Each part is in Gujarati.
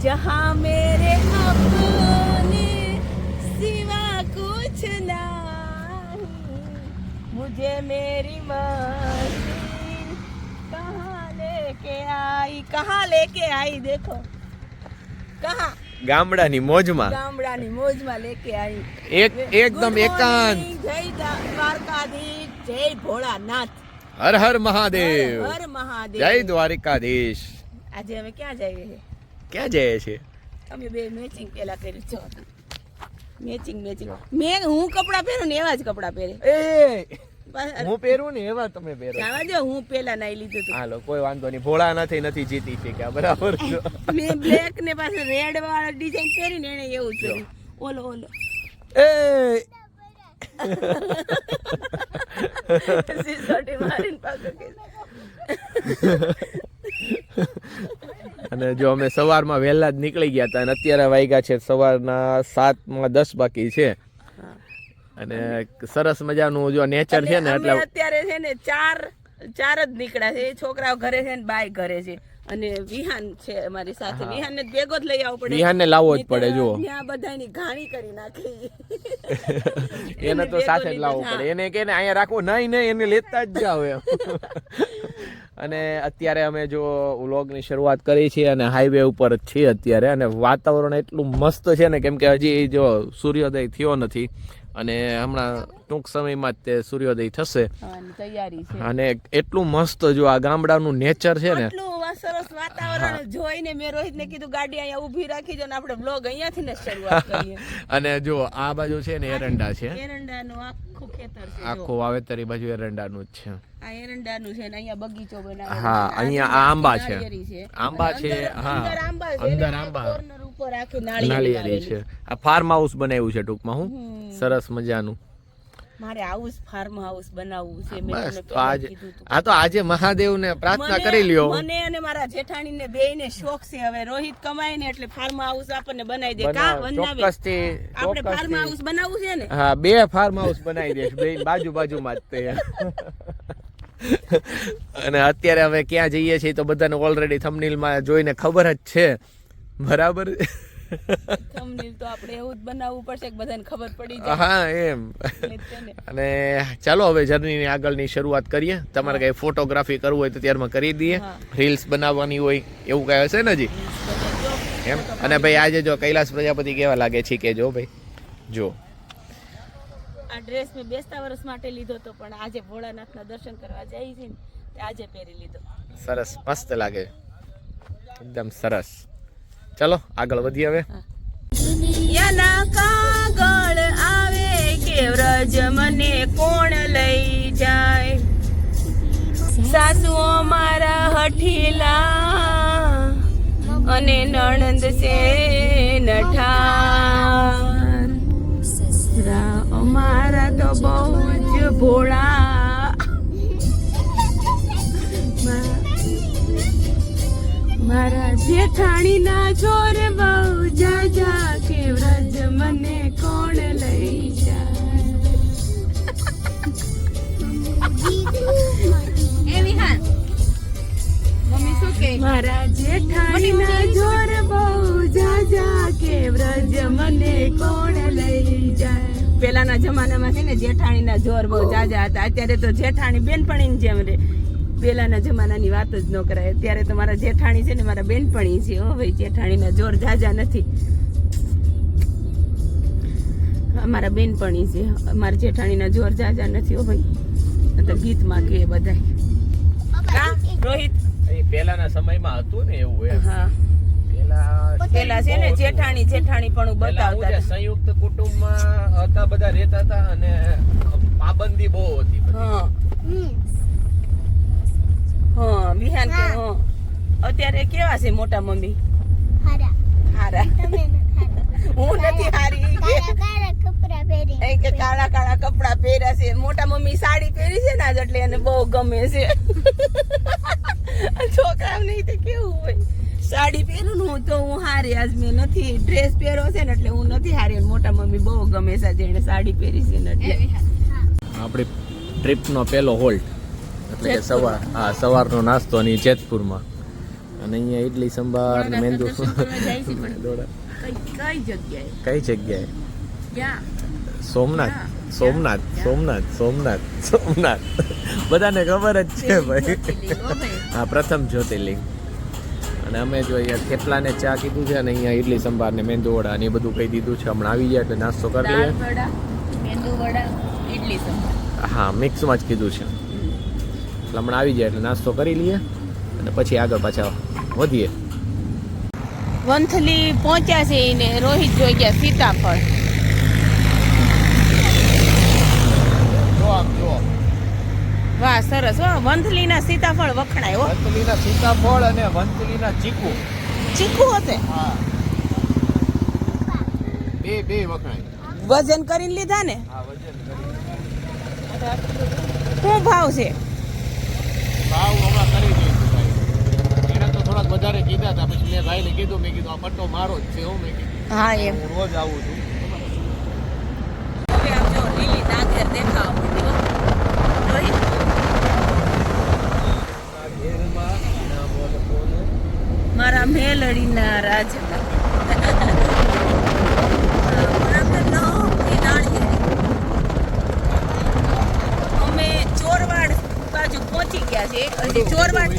जहाँ मेरे अपने सिवा कुछ नहीं, मुझे मेरी मर्जी कहाँ लेके आई देखो, कहाँ ગામડાની મોજમાં લેકે આવી. એકદમ એકાંત. જય દ્વારકાધીશ, જય ભોળાનાથ, હર હર મહાદેવ, હર મહાદેવ, જય દ્વારિકાધીશ. આજે અમે ક્યાં જઈએ છીએ? ક્યાં જઈએ છીએ? અમે બે મેચિંગ પેલા કર્યું છે. મેચિંગ હું કપડા પહેરું ને એવા જ કપડા પહેરે. હું પહેરું ને એવા તમે પહેરો. જાવા દો, હું પેલા નાઈ લીધું હતું. હાલો કોઈ વાંધો નહીં, ભોળાનાથી જીતી છે કે બરાબર. મેં બ્લેક ને પાસે રેડ વાળો ડિઝાઇન પહેરીને એને એવું કર્યું. ઓલો એ સિસોટી મારીને પાછો કે. અને જો અમે સવારમાં વહેલા જ નીકળી ગયા હતા અને અત્યારે વાગ્યા છે સવારના 7:10 બાકી છે. અને સરસ મજાનું જો નેચર છે ને એટલે અત્યારે છે ને ચાર જ નીકળ્યા છે. છોકરાઓ ઘરે છે ને બાય ઘરે છે અને વિહાન છે અમારી સાથે. વિહાનને ભેગો જ લઈ આવવો પડે, વિહાનને લાવવો જ પડે. જો ત્યાં બધાની ઘાણી કરી નાખી. એને તો સાથે જ લાવવો પડે. એને કે અહીંયા રાખવો નહીં એને લેતા જ જાવ એમ. અને અત્યારે અમે જો વ્લોગની શરૂઆત કરી છે અને હાઈવે ઉપર જ છીએ અત્યારે. અને વાતાવરણ એટલું મસ્ત છે ને, કેમ કે હજી જો સૂર્યોદય થયો નથી અને હમણાં ટૂંક સમયમાં જ તે સૂર્યોદય થશે. તૈયારી છે. અને એટલું મસ્ત જો આ ગામડાનું નેચર છે ને, સરસ વાતાવરણ જોઈને મેં રોહિતને કીધું ગાડી અહીંયા ઊભી રાખી દો ને આપણે બ્લોગ અહીંયાથી ને શરૂઆત કરીએ. અને જો આ બાજુ છે ને એરંડા છે, એરંડાનું આખું ખેતર છે, આખું વાવેતર એ બાજુ એરંડાનું જ છે. આ એરંડાનું છે ને અહીંયા બગીચો બનાવ્યો. હા, અહીંયા આ આંબા છે, આંબા છે. હા, અંદર આંબા, કોર્નર ઉપર આખી નાળિયેરી છે. આ ફાર્મ હાઉસ બનાવ્યું છે ટૂંકમાં. હું સરસ મજાનું. મારે હાઉસ ફાર્મ હાઉસ બનાવવું છે. બસ તો આજે મહાદેવને પ્રાર્થના કરી લ્યો. મને અને મારા જેઠાણીને બેયને શોખ છે. હવે રોહિત કમાય ને એટલે ફાર્મ હાઉસ આપણને બનાવી દે. કા બનાવે? આપણે ફાર્મ હાઉસ બનાવવું છે ને. હા, 2 ફાર્મ હાઉસ બનાવી દેશ, બે બાજુમાં જ તે. અને અત્યારે હવે ક્યાં જઈએ છીએ તો બધાને ઓલરેડી થંબનેલમાં જોઈને ખબર જ છે, બરાબર. થંબનેલ તો આપણે એવું જ બનાવવું પડશે કે બધાને ખબર પડી જાય. હા એમ. અને ચાલો હવે જર્નીની આગળની શરૂઆત કરીએ. તમારે કઈ ફોટોગ્રાફી કરવું હોય તો ત્યારમાં કરી દઈએ, રીલ્સ બનાવવાની હોય એવું કઈ હશે ને હજી એમ. અને ભાઈ આજે જો કૈલાસ પ્રજાપતિ કેવા લાગે છે કે જો ભાઈ જો આ ડ્રેસ મેં બેસતા વર્ષ માટે લીધો તો પણ આજે ભોળાનાથના દર્શન કરવા જઈ છે ને આજે પહેરી લીધો. સરસ મસ્ત લાગે, એકદમ સરસ. ચલો આગળ વધીએ હવે. યાના કાગળ આવે કે વ્રજ મને કોણ લઈ જાય, સાસુઓ મારા હઠીલા અને નણંદ છે નઠાર, અમારા તો બહુ જ ભોળા, મારા જેઠાણી ના જોર બહુ જાજા કે વ્રજ મને કોણ લઈ જાય. મારા જેઠાણી ના જોર બહુ જાજા કે વ્રજ મને કોણ લઈ જાય. પેલાના જમાનામાં છે ને જેઠાણી ના જોર બહુ જાજા હતા. અત્યારે તો જેઠાણી બેનપણીની જેમ રે. પેલાના જમાનાની વાત જ ન કરાય. અત્યારે તો મારા જેઠાણી છે ને મારા બેનપણી છે. હો ભાઈ, જેઠાણીના જોર જાજા નથી, અમારા બેનપણી છે. મારા જેઠાણીના જોર જાજા નથી. હો ભાઈ, તો ગીતમાં કે બધાય રોહિત પેલાના સમયમાં હતું ને એવું એમ. હા, પેલા છે ને જેઠાણી પણ બતાવતા હતા. સંયુક્ત કુટુંબમાં હતા, બધા રહેતા હતા અને પાબંદી બહુ હતી. હા હા, વિહાન કે અત્યારે કેવા છે મોટા મમ્મી? હારા. હું નથી હારી કે કાળા કપડા પહેર્યા છે. મોટા મમ્મી સાડી પહેરી છે ને આજ એટલે એને બહુ ગમે છે. છોકરા નહીં તો કેવું હોય, સાડી પહેરું હું તો હું હારી. આજ મેં નથી ડ્રેસ પહેર્યો છે ને એટલે હું નથી હારી. મોટા મમ્મી બહુ ગમે છે જેને સાડી પહેરી છે ને એટલે. આપણી ટ્રીપનો પહેલો હોલ્ટ એટલે કે સવારનો નાસ્તો ની જેતપુરમાં. અને અહીંયા ઇડલી સંભાર ને મેંદુ દર્શન કરવા જાય છે પણ કઈ જગ્યાએ કઈ જગ્યાએ? ક્યાં? સોમનાથ સોમનાથ સોમનાથ સોમનાથ સોમનાથ બધાને ખબર જ છે ભાઈ. હા, પ્રથમ જ્યોતિર્લિંગ. અને અમે જો અહીંયા થેપલા ને ચા કીધું છે અને અહીંયા ઇડલી સંભાર ને મેંદુ વડા ને એ બધું કહી દીધું છે. હમણાં આવી જાય એટલે નાસ્તો કરી લઈએ. દાળ વડા, મેંદુ વડા, ઇડલી સંભાર. હા, મિક્સમાં જ કીધું છે. એટલે હમણાં આવી જાય એટલે નાસ્તો કરી લઈએ અને પછી આગળ પાછા વધીએ. વંથલી પહોંચ્યા છે ને રોહિત જોઈ ગયા સીતાફળ. વાહ, સરસ હો. વંથલીના સીતાફળ વખણાય હો. વંથલીના સીતાફળ અને વંથલીના ચીકુ. ચીકુ હતે? હા, બે વખણાય. વજન કરીને લીધા ને? હા, વજન શું ભાવ છે? ભાવ હમણાં કરી દઈશું ભાઈ. એને તો થોડાક વધારે કીધા હતા, પછી મેં ભાઈને કીધું, મેં કીધું આ પટ્ટો મારો જ છે. હું મેં કીધું હા, એમ. હું રોજ આવું છું. હવે આમ જો લીલી નાગેર દેખાવા માંડી હો. રોહિત, મારા મેલડીના રાજના અમે ચોરવાડ બાજુ પહોંચી ગયા છે. હજી ચોરવાડ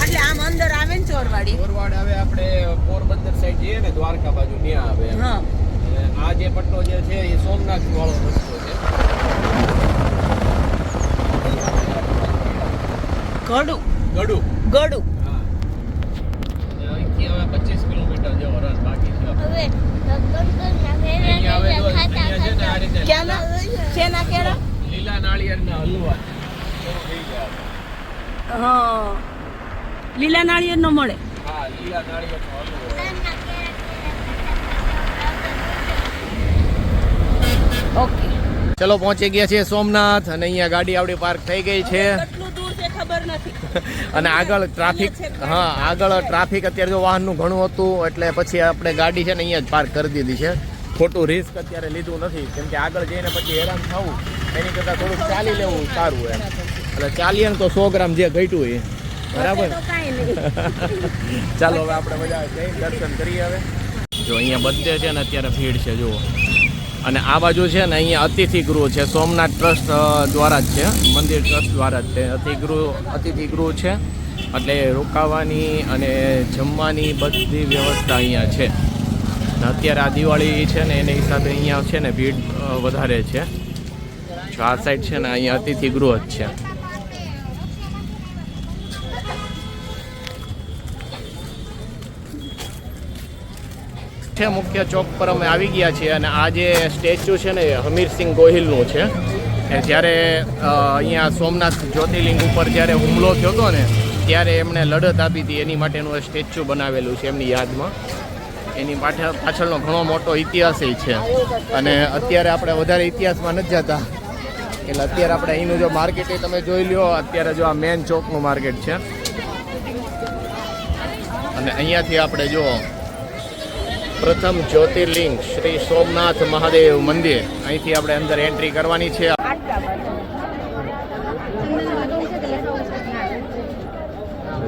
એટલે આમ અંદર આવે ને ચોરવાડી. ચોરવાડ આવે આપણે પોરબંદર સાઈડ જઈએ ને દ્વારકા બાજુ ત્યાં આવે. હા, અને આ જે પટ્ટો જે છે એ સોમનાથ વાળો રસ્તો છે. ગડું ગડું. ગડું. હા, અને અહીંથી હવે 25 કિલોમીટર જેવો રન બાકી છે. અહીંયા હવે જો અહીંયા છે ને આ રીતે ક્યાંના શેના કેળા? લીલા નાળિયેરના હલવા શરૂ થઈ ગયા. હા, લીલા નાળિયેર નો મળે. હા, લીલા નાળિયેરનો હલવો. ઓકે, ચલો પહોંચી ગયા છીએ સોમનાથ અને અહીંયા ગાડી આપણી પાર્ક થઈ ગઈ છે. કેટલું દૂર છે ખબર નથી. અને આગળ ટ્રાફિક, હા આગળ ટ્રાફિક અત્યારે જો વાહનનું ઘણું હતું એટલે પછી આપણે ગાડી છે ને અહીંયા જ પાર્ક કરી દીધી છે. ખોટું રિસ્ક અત્યારે લીધું નથી કેમ કે આગળ જઈને પછી હેરાન થવું એની કરતાં થોડુંક ચાલી લેવું સારું એમ. એટલે ચાલીએ ને તો 100 ગ્રામ જે ઘટ્યું એ બરાબર. ચાલો હવે આપણે બધા જઈ દર્શન કરીએ. હવે જો અહીંયા બધે છે ને અત્યારે ભીડ છે જુઓ. અને આ બાજુ છે ને અહીંયા અતિથિ ગૃહ છે. સોમનાથ ટ્રસ્ટ દ્વારા જ છે, મંદિર ટ્રસ્ટ દ્વારા જ છે. અતિથિ ગૃહ છે એટલે રોકાવાની અને જમવાની બધી વ્યવસ્થા અહીંયા છે. અને અત્યારે આ દિવાળી છે ને એને હિસાબે અહીંયા છે ને ભીડ વધારે છે. જો આ સાઈડ છે ને અહીંયા અતિથિ ગૃહ જ છે. મુખ્ય ચોક પર અમે આવી ગયા છીએ અને આ જે સ્ટેચ્યુ છે ને હમીરસિંહ ગોહિલનું છે. કે જ્યારે અહીંયા સોમનાથ જ્યોતિર્લિંગ ઉપર જ્યારે હુમલો થયો હતો ને ત્યારે એમણે લડત આપી હતી એની માટેનું સ્ટેચ્યુ બનાવેલું છે એમની યાદમાં. એની પાછળનો ઘણો મોટો ઇતિહાસ છે. અને અત્યારે આપણે વધારે ઇતિહાસમાં નથી જતા એટલે અત્યારે આપણે અહીંનું જો માર્કેટ એ તમે જોઈ લ્યો. અત્યારે જો આ મેન ચોકનું માર્કેટ છે અને અહીંયાથી આપણે જો પ્રથમ જ્યોતિર્લિંગ શ્રી સોમનાથ મહાદેવ મંદિર અહીંથી આપણે અંદર એન્ટ્રી કરવાની છે.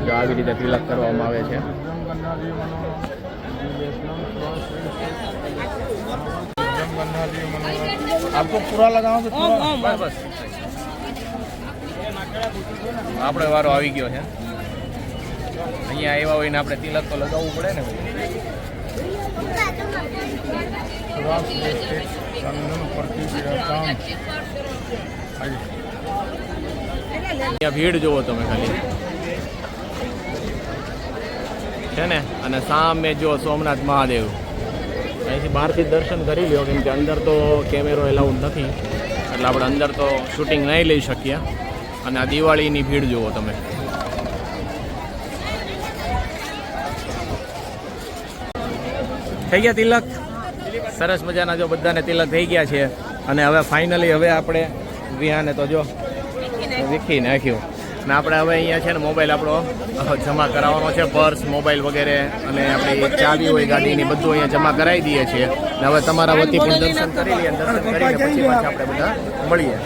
જો આવી રીતે તિલક કરવામાં આવે છે. આપકો પૂરા લગાવો તો બસ આપણે વારો આવી ગયો છે. અહીંયા આવ્યા હોય ને આપણે તિલક તો લગાવવું પડે ને. અહીંયા ભીડ જોવો તમે ખાલી છે ને. અને સામે જો સોમનાથ મહાદેવ. અહીંથી બહારથી દર્શન કરી લ્યો કેમ કે અંદર તો કેમેરો એલાઉડ નથી એટલે આપણે અંદર તો શૂટિંગ નહીં લઈ શકીએ. અને આ દિવાળીની ભીડ જુઓ તમે. થઈ ગયા તિલક? સરસ મજાના જો બધાને તિલક થઈ ગયા છે. અને હવે ફાઇનલી હવે આપણે વિહાને તો જો વીખી નાખ્યું ને આપણે હવે અહીંયા છે ને મોબાઈલ આપણો જમા કરાવવાનો છે. પર્સ, મોબાઈલ વગેરે અને આપણી ચાવી હોય ગાડીની બધું અહીંયા જમા કરાવી દઈએ છીએ. ને હવે તમારા વતી પણ દર્શન કરી લઈએ. દર્શન કરીને પછી પાછા આપણે બધા મળીએ.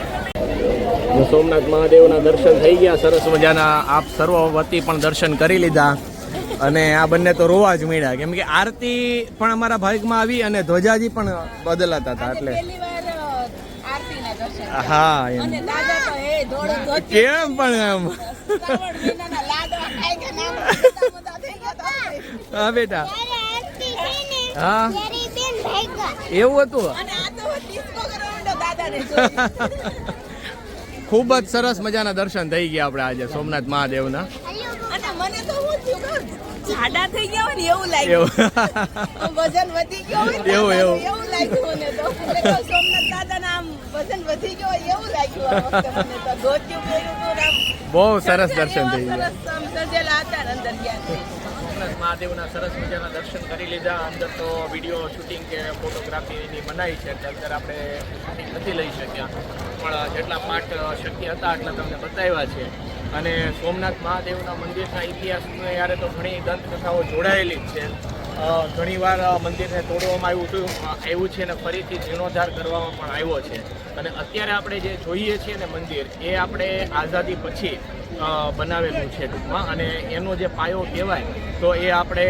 સોમનાથ મહાદેવના દર્શન થઈ ગયા સરસ મજાના. આપ સર્વ વતી પણ દર્શન કરી લીધા અને આ બંને તો રોવા જ મળ્યા કેમ કે આરતી પણ અમારા ભાગમાં આવી અને ધ્વજાજી પણ બદલાતા હતા એટલે હા એમ કેમ પણ એમ હા બેટા હા એવું હતું. ખૂબ જ સરસ મજાના દર્શન થઈ ગયા આપણે આજે સોમનાથ મહાદેવના. મને તો હું થયું જાડા થઈ ગયા હોય ને એવું લાગ્યું, વજન વધી ગયો હોય ને એવું લાગ્યું મને તો. સોમનાથ દાદાના આમ વજન વધી ગયો હોય એવું લાગ્યું આ વખતે મને તો. ધોતિયું પહેર્યું હતું આમ બહુ સરસ દર્શન થઈ ગયા. સરસ આમ સજેલા હતા ને અંદર ગયા. સોમનાથ મહાદેવના સરસ મજાના દર્શન કરી લીધા. અંદર તો વિડીયો શૂટિંગ કે ફોટોગ્રાફીની બનાવી છે એટલે અંદર આપણે શૂટિંગ નથી લઈ શક્યા, પણ જેટલા પાર્ટ શક્ય હતા એટલા તમને બતાવ્યા છે. અને સોમનાથ મહાદેવના મંદિરના ઇતિહાસને યારે તો ઘણી દંતકથાઓ જોડાયેલી જ છે. ઘણીવાર મંદિરને તોડવામાં આવ્યું છે અને ફરીથી જીર્ણોદ્ધાર કરવામાં પણ આવ્યો છે. અને અત્યારે આપણે જે જોઈએ છીએ ને મંદિર એ આપણે આઝાદી પછી બનાવેલું છે ટૂંકમાં. અને એનો જે પાયો કહેવાય તો એ આપણે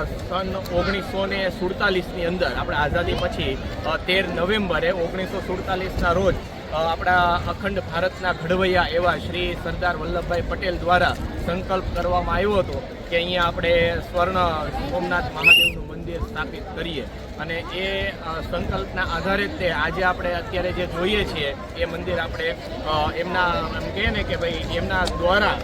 સન 1947ની અંદર આપણે આઝાદી પછી 13 નવેમ્બરે 1947ના રોજ આપણા અખંડ ભારતના ઘડવૈયા એવા શ્રી સરદાર વલ્લભભાઈ પટેલ દ્વારા સંકલ્પ કરવામાં આવ્યો હતો કે અહીંયા આપણે સ્વર્ણ સોમનાથ મહાદેવનું મંદિર સ્થાપિત કરીએ. અને એ સંકલ્પના આધારે તે આજે આપણે અત્યારે જે જોઈએ છીએ એ મંદિર આપણે એમના એમ કહે ને કે ભાઈ એમના દ્વારા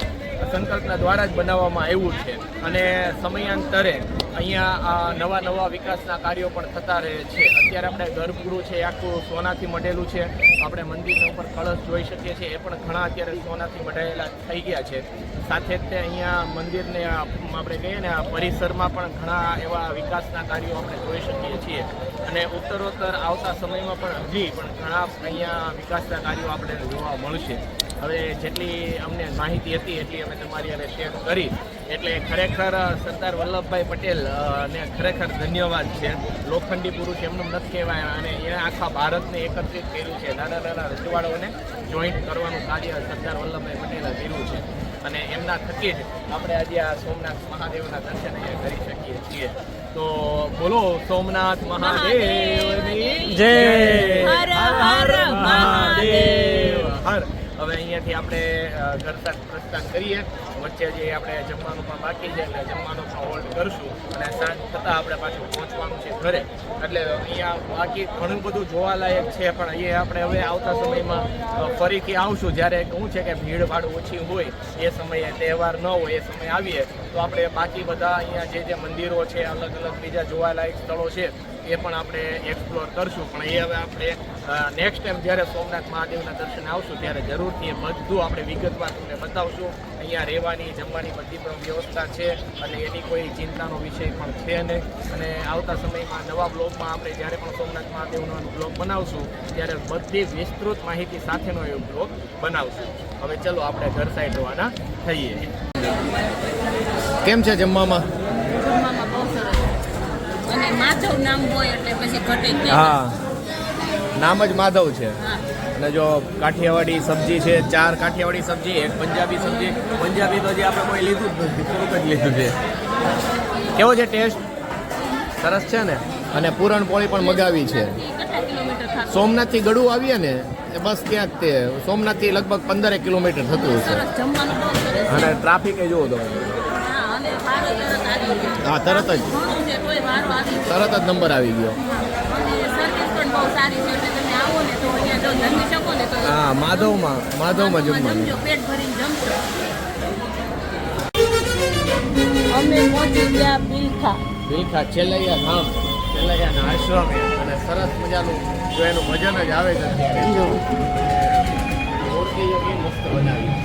સંકલ્પના દ્વારા જ બનાવવામાં આવ્યું છે. અને સમયાંતરે અહીંયા નવા વિકાસના કાર્યો પણ થતા રહે છે. અત્યારે આપણે ગર્ભગૃહ છે આખું સોનાથી મઢેલું છે. આપણે મંદિરના ઉપર કળશ જોઈ શકીએ છીએ એ પણ ઘણા અત્યારે સોનાથી મઢાયેલા થઈ ગયા છે. સાથે જ તે અહીંયા મંદિરને આપણે કહીએ ને આ પરિસરમાં પણ ઘણા એવા વિકાસના કાર્યો આપણે જોઈ શકીએ છીએ. અને ઉત્તરોત્તર આવતા સમયમાં પણ હજી પણ ઘણા અહીંયા વિકાસના કાર્યો આપણે જોવા મળશે. હવે જેટલી અમને માહિતી હતી એટલી અમે તમારી સાથે શેર કરી. એટલે ખરેખર સરદાર વલ્લભભાઈ પટેલ ને ખરેખર ધન્યવાદ છે. લોખંડી પુરુષ એમનું નથી કહેવાય અને એને આખા ભારતને એકત્રિત કર્યું છે. નાના રજવાડાઓને જોઈન્ટ કરવાનું કાર્ય સરદાર વલ્લભભાઈ પટેલે કર્યું છે. અને એમના થકી જ આપણે આજે આ સોમનાથ મહાદેવના દર્શન અહીંયા કરી શકીએ છીએ. તો બોલો સોમનાથ મહાદેવની જય. હર હર મહાદેવ હર. હવે અહીંયાથી આપણે ઘર તક પ્રસ્થાન કરીએ. વચ્ચે જે આપણે જમવાનું પણ બાકી છે એટલે જમવાનું પણ હોલ્ડ કરશું અને સાંજ થતાં આપણે પાછું પહોંચવાનું છે ઘરે. એટલે અહીંયા બાકી ઘણું બધું જોવાલાયક છે પણ અહીંયા આપણે હવે આવતા સમયમાં ફરીથી આવશું. જ્યારે શું છે કે ભીડભાડ ઓછી હોય એ સમયે, તહેવાર ન હોય એ સમયે આવીએ તો આપણે બાકી બધા અહીંયા જે મંદિરો છે અલગ અલગ બીજા જોવાલાયક સ્થળો છે એ પણ આપણે એક્સપ્લોર કરશું. પણ એ હવે આપણે નેક્સ્ટ ટાઈમ જ્યારે સોમનાથ મહાદેવના દર્શન આવશું ત્યારે જરૂરથી એ બધું આપણે વિગતવાર તમને બતાવશું. અહીંયા રહેવાની જમવાની બધી પણ વ્યવસ્થા છે અને એની કોઈ ચિંતાનો વિષય પણ છે નહીં. અને આવતા સમયમાં નવા બ્લોગમાં આપણે જ્યારે પણ સોમનાથ મહાદેવનો બ્લોગ બનાવશું ત્યારે બધી વિસ્તૃત માહિતી સાથેનો એ બ્લોગ બનાવશું. હવે ચલો આપણે ઘર સાઈડ રવાના થઈએ. કેમ છે જમવામાં? બહુ સરસ. અને માધવ નામ હોય એટલે પછી ઘટે જ નહીં. હા, નામ જ માધવ છે. અને જો કાઠિયાવાડી સબ્જી છે, 4 કાઠિયાવાડી સબ્જી, 1 પંજાબી સબ્જી. પંજાબી તો જે આપણે કોઈ લીધું જ નથી, થોડુંક જ લીધું છે. કેવો છે ટેસ્ટ? સરસ છે ને. અને પૂરણપોળી પણ મગાવી છે. સોમનાથથી ગળું આવીએ ને એ બસ ત્યાં જ તે સોમનાથથી લગભગ 15 કિલોમીટર થતું હશે. અને ટ્રાફિક એ જુઓ તમે. હા, તરત જ નંબર આવી ગયો. હા, માધવમાં જમવાનું. અમે પહોંચી ગયા બિલખા છેલ્લૈયા ધામ, છેલ્લૈયાના આશ્રમે. અને સરસ મજાનું જો એનું ભજન જ આવે છે અત્યારે. મૂર્તિ એ મસ્ત બનાવી.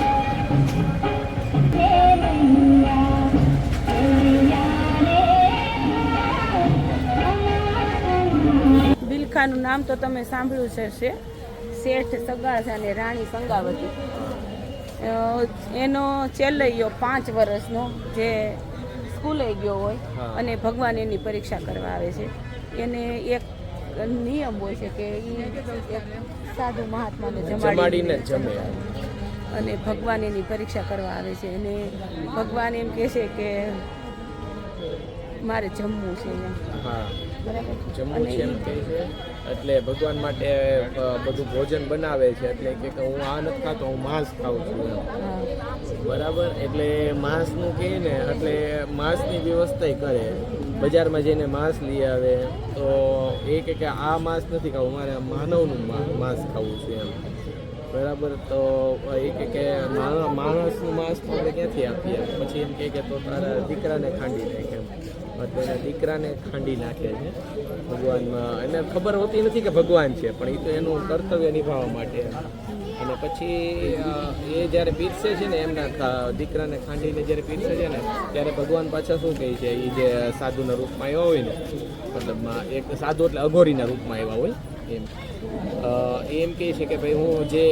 બિલખાનું નામ તો તમે સાંભળ્યું છે. શેઠ સગાસા અને રાણી સંગાવતી. એનો ચેલૈયો 5 વર્ષનો જે સ્કૂલે ગયો હોય અને ભગવાન એની પરીક્ષા કરવા આવે છે. એને એક નિયમ હોય છે કે ઈ એક સાધુ મહાત્માને જમાડીને જમે. અને ભગવાન એની પરીક્ષા કરવા આવે છે અને ભગવાન એમ કહે છે કે મારે જમવું છે એમ. હા, બરાબર. જમવું છે એમ કહે છે એટલે ભગવાન માટે બધું ભોજન બનાવે છે. એટલે કે હું આ નથી ખાતો, હું માંસ ખાઉં છું એમ. બરાબર. એટલે માંસનું કહે ને એટલે માંસની વ્યવસ્થા કરે. બજારમાં જઈને માંસ લઈ આવે તો એ કે આ માંસ નથી ખાવું, મારે માનવનું માંસ ખાવું છે એમ. બરાબર. તો એ કે માણસનું માંસ તો આપણે ક્યાંથી આપીએ? પછી એમ કે તો તારા દીકરાને ખાંડી નાખે એમ. એટલે એના દીકરાને ખાંડી નાખે છે ભગવાનમાં. એને ખબર હોતી નથી કે ભગવાન છે, પણ એ તો એનું કર્તવ્ય નિભાવવા માટે. અને પછી એ જ્યારે પીરસે છે ને એમના દીકરાને ખાંડીને જ્યારે પીરસે છે ને ત્યારે ભગવાન પાછા શું કહે છે, એ જે સાધુના રૂપમાં આવ્યા હોય ને, મતલબ એક સાધુ એટલે અઘોરીના રૂપમાં આવ્યા હોય એમ કહે છે કે ભાઈ હું જે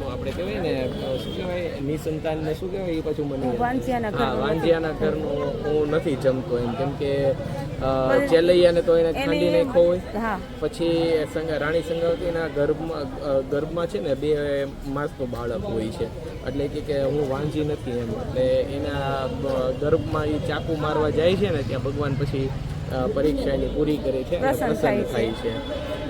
આપણે કહેવાય ને શું કહેવાય નિસંતાનને શું કહેવાય એ પાછું મને વાંજિયાના ઘરનું હું નથી જમતો એમ. કેમ કે ચેલૈયાને તો એને ખાંડી નાખ્યો હોય. પછી રાણી સંગાવતીના ગર્ભમાં છે ને 2 માસનું બાળક હોય છે. એટલે કે હું વાંજી નથી એમ. એટલે એના ગર્ભમાં એ ચાકુ મારવા જાય છે ને ત્યાં ભગવાન પછી પરીક્ષા એની પૂરી કરે છે, પ્રસન્ન થાય છે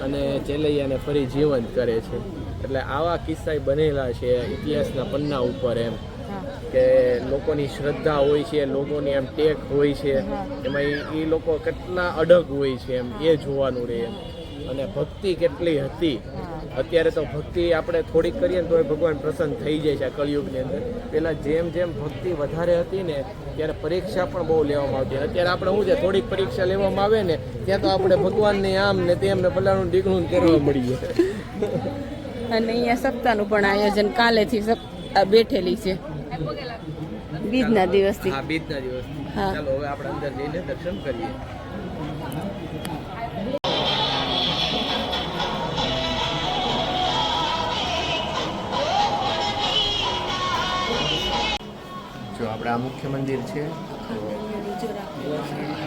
અને ચેલૈયાને ફરી જીવંત કરે છે. એટલે આવા કિસ્સા બનેલા છે ઇતિહાસના પન્ના ઉપર એમ. કે લોકોની શ્રદ્ધા હોય છે, લોકોની એમ ટેક હોય છે, એમાં એ લોકો કેટલા અડગ હોય છે એમ એ જોવાનું રહે. અને ભક્તિ કેટલી હતી. અત્યારે તો ભક્તિ આપણે થોડીક કરીએ ને તો ભગવાન પ્રસન્ન થઈ જાય છે આ કળિયુગની અંદર. પહેલાં જેમ જેમ ભક્તિ વધારે હતી ને ત્યારે પરીક્ષા પણ બહુ લેવામાં આવતી. અત્યારે આપણે શું છે, થોડીક પરીક્ષા લેવામાં આવે ને ત્યાં તો આપણે ભગવાનને આમ ને તેમ ને ભલાનું ઢીકણું કરવા મળીએ. અને અહીંયા સપ્તાહનું પણ આયોજન કાલેથી બેઠેલી છે, બીજના દિવસથી. હા, બીજના દિવસથી. ચાલો હવે આપણે અંદર જઈને દર્શન કરીએ. જો આપણે આ મુખ્ય મંદિર છે.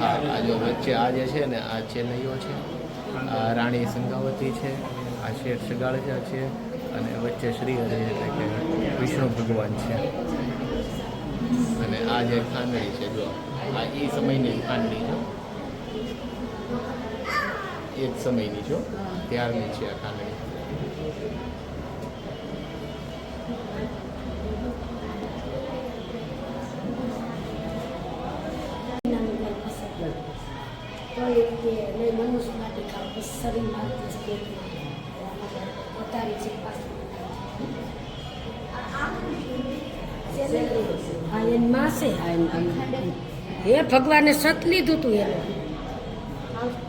હા, આ જો વચ્ચે આ જે છે ને આ ચેલૈયો છે, આ રાણી સંગાવતી છે, આ શેઠ સગાળજા છે અને વચ્ચે શ્રી હરિ એટલે કે વિષ્ણુ ભગવાન છે. અને આ જે ખાંડણી છે જો આ એ સમયની ખાંડણી છે, એ જ સમયની છો ત્યારની છે આ ખાંડણી. હે ભગવાને સત લીધું તું એને,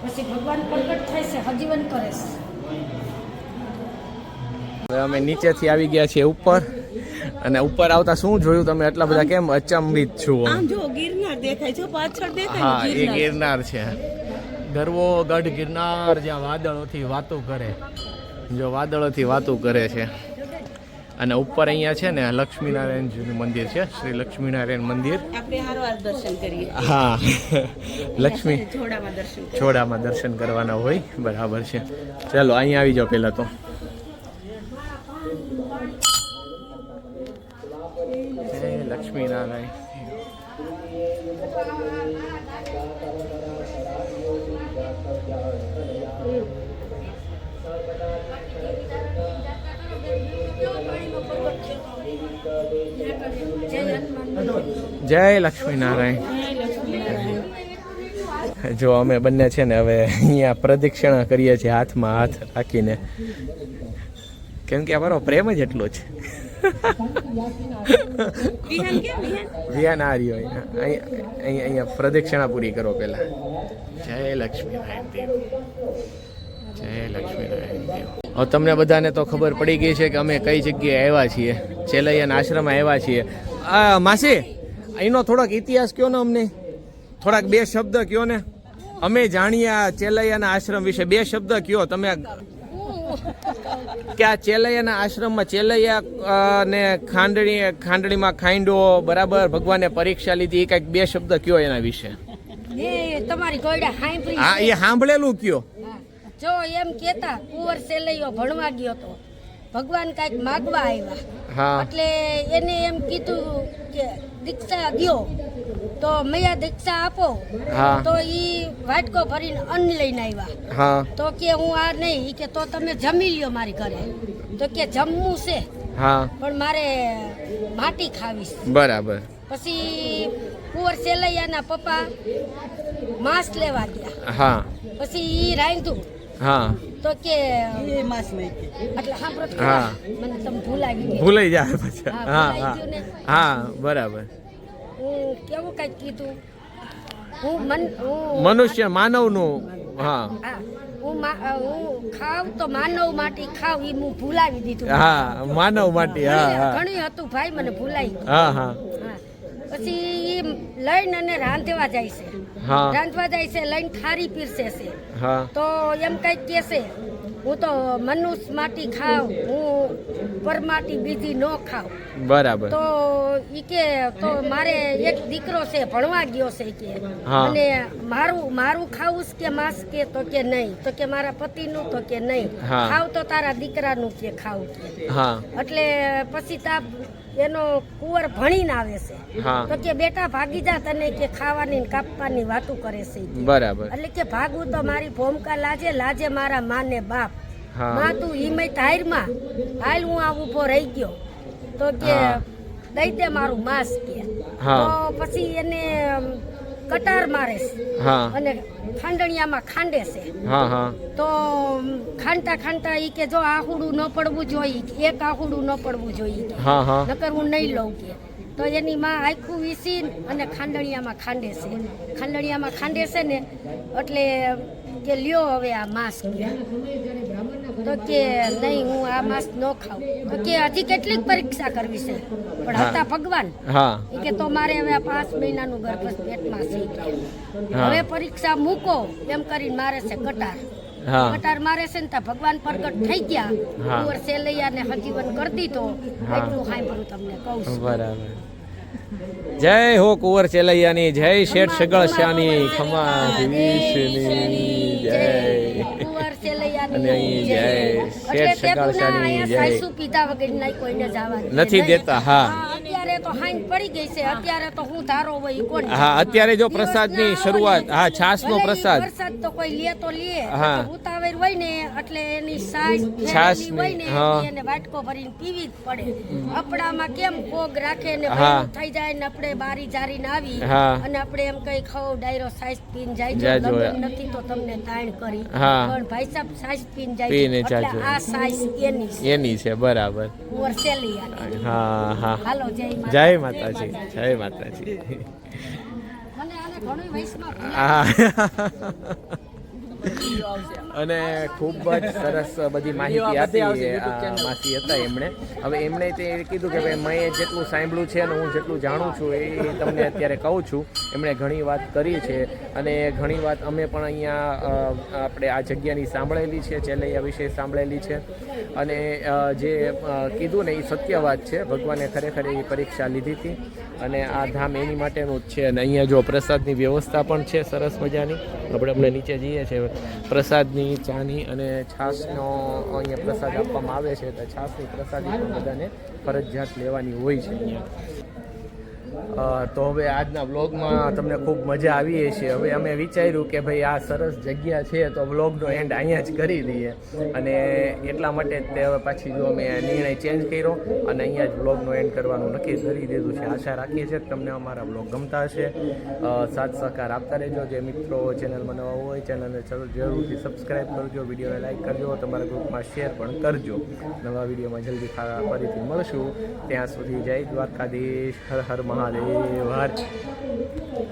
પછી ભગવાન પ્રગટ થાય છે, હજીવન કરે છે. હવે અમે નીચેથી આવી ગયા છીએ ઉપર. અને ઉપર આવતા શું જોયું તમે? એટલા બધા કેમ અચંબિત છો? આમ જો ગિરનાર દેખાય છે પાછળ દેખાય. હા, એ ગિરનાર છે. ગરવો ગઢ ગિરનાર જ્યાં વાદળોથી વાતો કરે. જો વાદળોથી વાતો કરે છે. અને ઉપર અહીંયા છે ને લક્ષ્મીનારાયણજીનું મંદિર છે, શ્રી લક્ષ્મીનારાયણ મંદિર. આપણે હારવાર દર્શન કરીએ. હા, લક્ષ્મી છોડામાં દર્શન કરવાના હોય. બરાબર છે. ચાલો અહીંયા આવી જાઓ પહેલા તો. લક્ષ્મીનારાયણ. જય લક્ષ્મીનારાયણ. જો અમે બંને છે ને હવે અહીંયા પ્રદક્ષિણા કરીએ છીએ હાથમાં હાથ રાખીને. કેમ કે અમારો પ્રેમ જ એટલો છે. વિહાન આ રહ્યો અહીંયા પ્રદક્ષિણા પૂરી કરો પહેલા. જય લક્ષ્મીનારાયણ દેવ, જય લક્ષ્મીનારાયણ દેવ. હવે તમને બધાને તો ખબર પડી ગઈ છે કે અમે કઈ જગ્યાએ આવ્યા છીએ. ચેલૈયાના આશ્રમમાં આવ્યા છીએ. માસી, અહીંનો થોડોક ઇતિહાસ કયો ને અમને, થોડાક 2 શબ્દ કયો ને. અમે જાણીએ આ ચેલૈયાના આશ્રમ વિશે 2 શબ્દ કયો તમે. કે આ ચેલૈયાના આશ્રમમાં ચેલૈયા ને ખાંડણીમાં ખાંડો, બરાબર, ભગવાને પરીક્ષા લીધી, કંઈક 2 શબ્દ કયો એના વિશે. તમારી ગોડા સાંભળી. હા, એ સાંભળેલું કયો. જો એમ કેતા કુંવર સેલૈયો ભણવા ગયો તો ભગવાન કાંઈક માગવા આવ્યા હા એટલે એને એમ કીધું કે દીક્ષા દ્યો તો મૈયા દીક્ષા આપો હા તો ઈ વાટકો ભરીને અન્ન લઈને આવ્યા હા તો કે હું આ નહીં ઈ કે તો તમે જમી લ્યો મારી ઘરે તો કે જમવું છે હા પણ મારે માટી ખાવીશ બરાબર પછી કુંવર સેલૈયાના પપ્પા માંસ લેવા ગયા હા પછી ઈ રાંધ્યું હા તો કે એટલે સાંભળો તો હા. મને તમે ભૂલાવી ગયા ભૂલાઈ જાય પછી હા, હા ભૂલાઈ હા ગયું ને. હા બરાબર હું કેવું કઈક કીધું હું મનુષ્ય માનવનું હા હા, હું ખાવ તો માનવ માટી ખાવ ઈ હું ભૂલાવી દીધું હા માનવ માટે હા હા ઘણી હતું ભાઈ મને ભૂલાઈ ગયું. હા હા હા. પછી ઈ લઈને અને રાંધવા જાય છે હા રાંધવા જાય છે લઈને ખારી પીરસે છે હા તો એમ કઈક કહેશે હું તો મનુષ્ય માટી ખાવ હું પરમાટી બીજી ન ખાવ બરાબર તો ઈ કે તો મારે એક દીકરો છે ભણવા ગયો છે કે હા. અને મારું ખાવું છે કે માંસ કે તો કે નહીં તો કે મારા પતિનું તો કે નહીં હા. ખાવ તો તારા દીકરાનું કે ખાવું કે હા એટલે પછી એનો કુંવર ભણીને આવે છે હા તો કે બેટા ભાગી જા તને કે ખાવાની ને કાપવાની વાતું કરે છે ઈ કે. બરાબર એટલે કે ભાગવું તો મારી ભૂમિકા લાજે લાજે મારા માને બાપ હા માં તું હિંમત હારમાં હાલ હું આ ઊભો રહી ગયો તો કે હા. દઈ દે મારું માંસ કે હા. તો પછી એને કટાર મારે છે હા અને ખાંડણિયામાં ખાંડે છે હા હા તો ખાંડતા ખાંડતા ઈ કે જો આહુડું ન પડવું જોઈએ એક આહુડું ન પડવું જોઈએ કે. હા હા નકર હું નહીં લઉં કે તો એની માં આખું વીસી અને ખાંડણિયામાં ખાંડે છે ખાંડણિયામાં ખાંડે છે ને એટલે કે લ્યો હવે આ માંસ કે તો કે નહીં હું આ માંસ ન ખાઉં તો કે હજી કેટલીક પરીક્ષા કરવી છે પણ હા. હતા ભગવાન હા ઈ કે તો મારે હવે આ 5 મહિનાનું ગર્ભસ્થ પેટમાં છે કે હા. હવે પરીક્ષા મૂકો એમ કરીને મારે છે કટાર હા કટાર મારે છે ને ત્યાં ભગવાન પ્રગટ થઈ ગયા હા. કુંવર સેલૈયાને હજીવન કરી દીધો હા. એટલું સાંભળું તમને કહું છું બરાબર જય હો કુંવર ચેલૈયાની જય શેઠ સગળશાની ખમા વિશની જય કુંવર સેલૈયાની અને અહીં જય શેઠ એટલે તે ગુના સગળશાની અહીંયા જય સાસુ પીધા વગર નહીં કોઈને જવા દે. નથી નહીં. દેતા હા અત્યારે તો હાંજ પડી ગઈ છે અત્યારે તો હું ધારો હોય ઈ કોણ હા અત્યારે જો પ્રસાદની દિવસના શરૂઆત હોય. હા છાસનો ભલે ઈ પ્રસાદ વરસાદ તો કોઈ લે તો લે હા. ઉતાવળ હોય ને એટલે એની છાશ છાશની, હોય ને હા. એને વાટકો ભરીને પીવી જ પડે આપણામાં કેમ ભોગ રાખે ને હા. ભેગું થઈ જાય ને આપણે બારી જારીને આવી હા. અને આપણે એમ કઈ ખાવ ડાયરો સાઈઝ પીને જાય જાજો. લગ્ન નથી તો તમને તાણ કરી હા. પણ ભાઈ સાહેબ સાઈઝ પીને જાય પીને એટલે જાજો. આ સાઈઝ એની છે એની છે બરાબર કુંવર સેલૈયાની. હા હા હાલો જય જય માતાજી જય માતાજી મને આને ઘણું વૈષ્ણવ હા અને ખૂબ જ સરસ બધી માહિતી આપી આ માસી હતા એમણે હવે એમણે તે કીધું કે ભાઈ મેં જેટલું સાંભળ્યું છે અને હું જેટલું જાણું છું એ તમને અત્યારે કહું છું એમણે ઘણી વાત કરી છે અને ઘણી વાત અમે પણ અહીંયા આપણે આ જગ્યાની સાંભળેલી છે ચેલૈયા વિશે સાંભળેલી છે અને જે કીધું ને એ સત્ય વાત છે ભગવાને ખરેખર એ પરીક્ષા લીધી હતી અને આ ધામ એની માટેનું જ છે અને અહીંયા જો પ્રસાદની વ્યવસ્થા પણ છે સરસ મજાની આપણે નીચે જઈએ છીએ પ્રસાદની ચાની અને છાશનો અહીંયા પ્રસાદ આપવામાં આવે છે તો છાશની પ્રસાદી પણ બધાને ફરજિયાત લેવાની હોય છે અહીંયા તો હવે આજના વ્લોગમાં તમને ખૂબ મજા આવી છે હવે અમે વિચાર્યું કે ભાઈ આ સરસ જગ્યા છે તો વ્લોગનો એન્ડ અહીંયા જ કરી દઈએ અને એટલા માટે જ તે હવે પાછી જો અમે નિર્ણય ચેન્જ કર્યો અને અહીંયા જ વ્લોગનો એન્ડ કરવાનું નક્કી કરી દીધું છે આશા રાખીએ છીએ કે તમને અમારા વ્લોગ ગમતા હશે સાથ સહકાર આપતા રહેજો જે મિત્રો ચેનલમાં નવા હોય ચેનલને જરૂરથી સબસ્ક્રાઈબ કરજો વિડીયોને લાઈક કરજો તમારા ગ્રુપમાં શેર પણ કરજો નવા વિડીયોમાં જલ્દી ફરીથી મળશું ત્યાં સુધી જય દ્વારકાધીશ હર હર મહાદેવ હર